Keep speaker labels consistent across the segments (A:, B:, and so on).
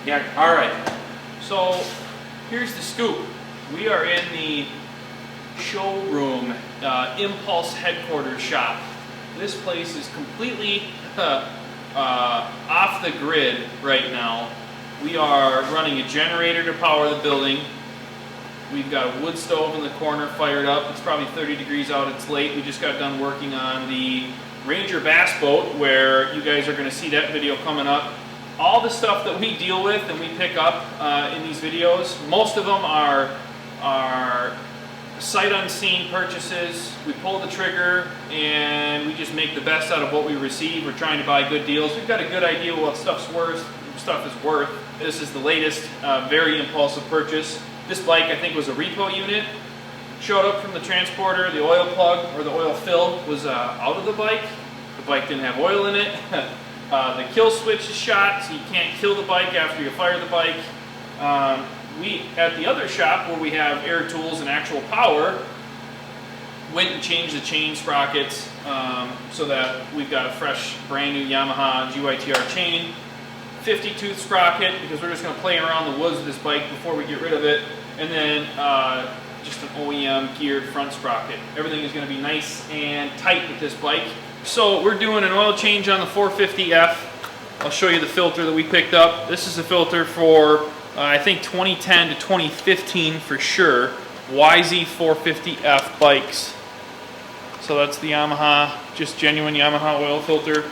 A: Yeah, alright. So, here's the scoop. We are in the showroom, Impulse headquarters shop. This place is completely off the grid right now. We are running a generator to power the building. We've got a wood stove in the corner fired up. It's probably 30 degrees out. It's late. We just got done working on the Ranger bass boat, where you guys are going to see that video coming up. All the stuff that we deal with and we pick up in these videos, most of them are sight unseen purchases. We pull the trigger and we just make the best out of what we receive. We're trying to buy good deals. We've got a good idea what stuff is worth. This is the latest very impulsive purchase. This bike, I think, was a repo unit. Showed up from the transporter. The oil plug or the oil fill was out of the bike. The bike didn't have oil in it. The kill switch is shot, so you can't kill the bike after you fire the bike. We, at the other shop where we have air tools and actual power, went and changed the chain sprockets so that we've got a fresh, brand new Yamaha GYTR chain. 50 tooth sprocket, because we're just going to play around the woods with this bike before we get rid of it. And then just an OEM geared front sprocket. Everything is going to be nice and tight with this bike. So we're doing an oil change on the 450F. I'll show you the filter that we picked up. This is a filter for I think 2010 to 2015 for sure, YZ450F bikes. So that's the Yamaha, just genuine Yamaha oil filter.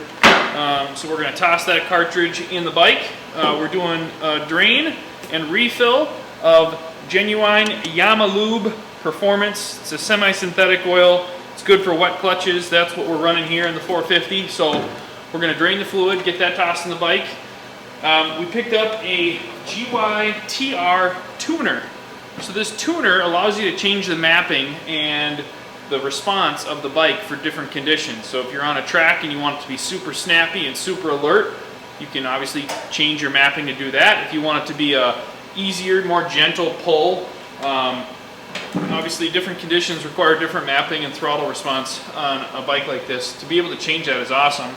A: So we're going to toss that cartridge in the bike. We're doing a drain and refill of genuine Yamalube Performance. It's a semi-synthetic oil. It's good for wet clutches. That's what we're running here in the 450. So we're going to drain the fluid, get that tossed in the bike. We picked up a GYTR tuner. So this tuner allows you to change the mapping and the response of the bike for different conditions. So if you're on a track and you want it to be super snappy and super alert, you can obviously change your mapping to do that. If you want it to be a easier, more gentle pull, obviously different conditions require different mapping and throttle response on a bike like this. To be able to change that is awesome.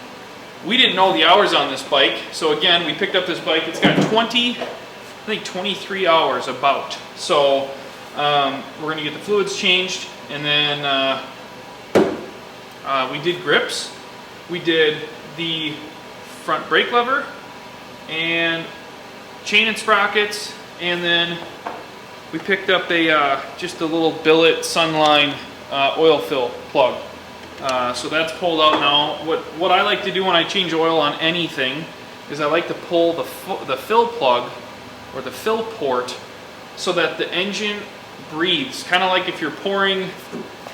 A: We didn't know the hours on this bike, so again, we picked up this bike. It's got 23 hours about. So we're going to get the fluids changed, and then we did grips. We did the front brake lever and chain and sprockets, and then we picked up a just a little billet Sunline oil fill plug. So that's pulled out now. What I like to do when I change oil on anything is I like to pull the fill plug or the fill port so that the engine breathes. Kind of like if you're pouring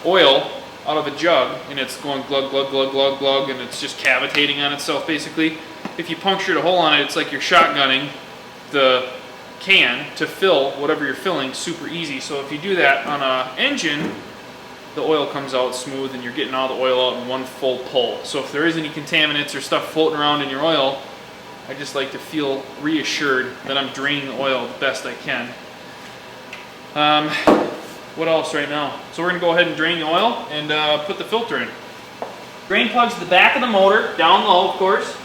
A: oil out of a jug and it's going glug, glug, glug, glug, glug, and it's just cavitating on itself basically. If you punctured a hole on it, it's like you're shotgunning the can to fill whatever you're filling super easy. So if you do that on an engine, the oil comes out smooth and you're getting all the oil out in one full pull. So if there is any contaminants or stuff floating around in your oil, I just like to feel reassured that I'm draining the oil the best I can. What else right now? So we're going to go ahead and drain the oil and put the filter in. Drain plug's the back of the motor, down low of course.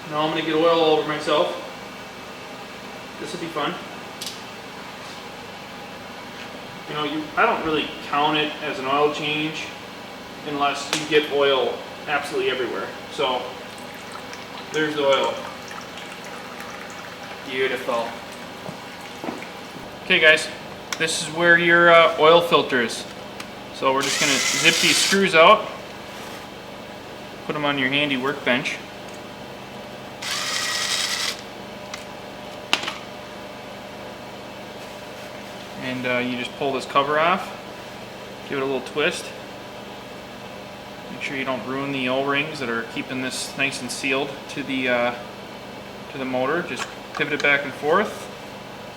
A: Now I'm going to get oil all over myself. This will be fun. You know, I don't really count it as an oil change unless you get oil absolutely everywhere. So there's the oil. Beautiful. Okay guys, this is where your oil filter is. So we're just going to zip these screws out, put them on your handy workbench. And you just pull this cover off, give it a little twist. Make sure you don't ruin the O-rings that are keeping this nice and sealed to the motor. Just pivot it back and forth.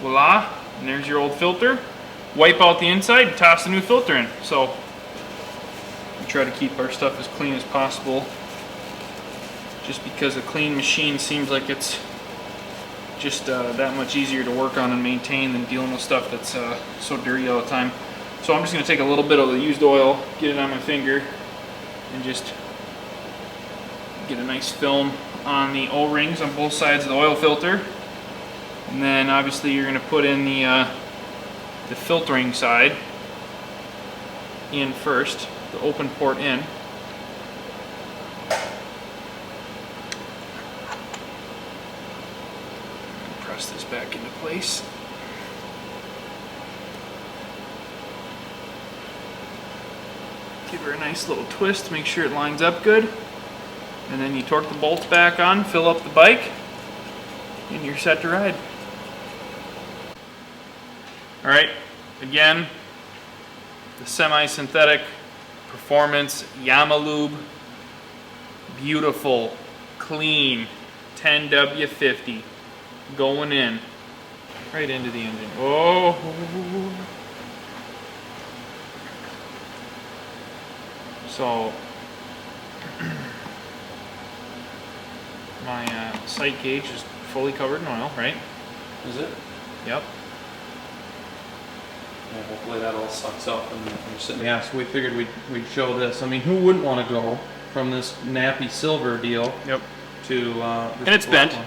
A: Voila! And there's your old filter. Wipe out the inside and toss the new filter in. So we try to keep our stuff as clean as possible. Just because a clean machine seems like it's just that much easier to work on and maintain than dealing with stuff that's so dirty all the time. So I'm just going to take a little bit of the used oil, get it on my finger, and just get a nice film on the O-rings on both sides of the oil filter. And then obviously you're going to put in the filtering side in first, the open port in. Press this back into place. Give her a nice little twist, make sure it lines up good. And then you torque the bolts back on, fill up the bike, and you're set to ride. Alright, again, the semi-synthetic performance Yamalube, beautiful, clean, 10W50, going in, right into the engine. Oh! So, my sight gauge is fully covered in oil, right?
B: Is it?
A: Yep.
B: Well, hopefully that all sucks up and you're sitting. Yeah, so we figured we'd show this. I mean, who wouldn't want to go from this nappy silver deal?
A: Yep.
B: To
A: and it's bent.
B: one.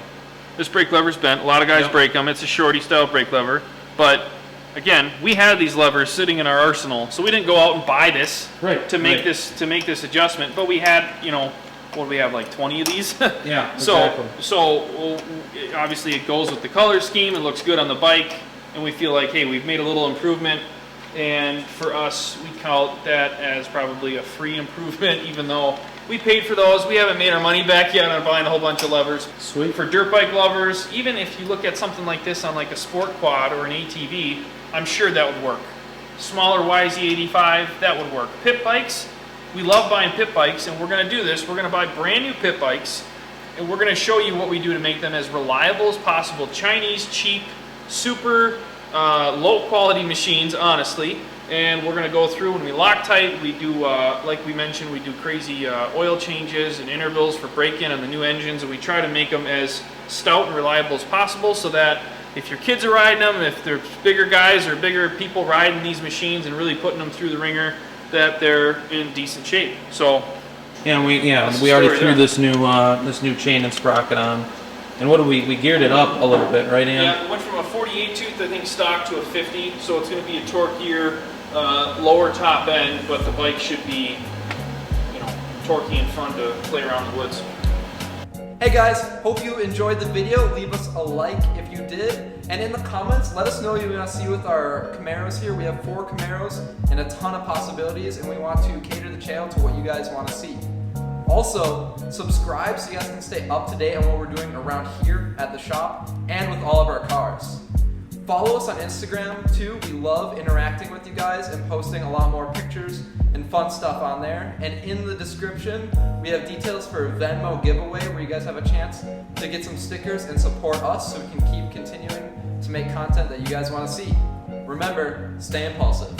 A: This brake lever's bent. A lot of guys break them. It's a shorty style brake lever, but again, we had these levers sitting in our arsenal, so we didn't go out and buy this to make this adjustment. But we had, you know, what do we have, like 20 of these?
B: Yeah, exactly.
A: So obviously it goes with the color scheme. It looks good on the bike, and we feel like, hey, we've made a little improvement. And for us, we count that as probably a free improvement, even though we paid for those. We haven't made our money back yet on buying a whole bunch of levers.
B: Sweet.
A: For dirt bike lovers, even if you look at something like this on like a sport quad or an ATV, I'm sure that would work. Smaller YZ450, that would work. Pit bikes, we love buying pit bikes, and we're going to do this. We're going to buy brand new pit bikes, and we're going to show you what we do to make them as reliable as possible. Chinese, cheap, super low quality machines, honestly. And we're going to go through when we Loctite. We do, like we mentioned, we do crazy oil changes and intervals for break-in on the new engines, and we try to make them as stout and reliable as possible, so that if your kids are riding them, if there's bigger guys or bigger people riding these machines and really putting them through the ringer, that they're in decent shape. So
B: yeah, we already threw this new chain and sprocket on. And what do we geared it up a little bit, right, Ann?
A: Yeah, it went from a 48 tooth, I think, stock to a 50, so it's going to be a torquier, lower top end, but the bike should be, you know, torquey and fun to play around the woods.
C: Hey guys, hope you enjoyed the video. Leave us a like if you did. And in the comments, let us know you want to see with our Camaros here. We have 4 Camaros and a ton of possibilities, and we want to cater the channel to what you guys want to see. Also, subscribe so you guys can stay up to date on what we're doing around here at the shop and with all of our cars. Follow us on Instagram too. We love interacting with you guys and posting a lot more pictures and fun stuff on there. And in the description, we have details for a Venmo giveaway where you guys have a chance to get some stickers and support us so we can keep continuing to make content that you guys want to see. Remember, stay impulsive.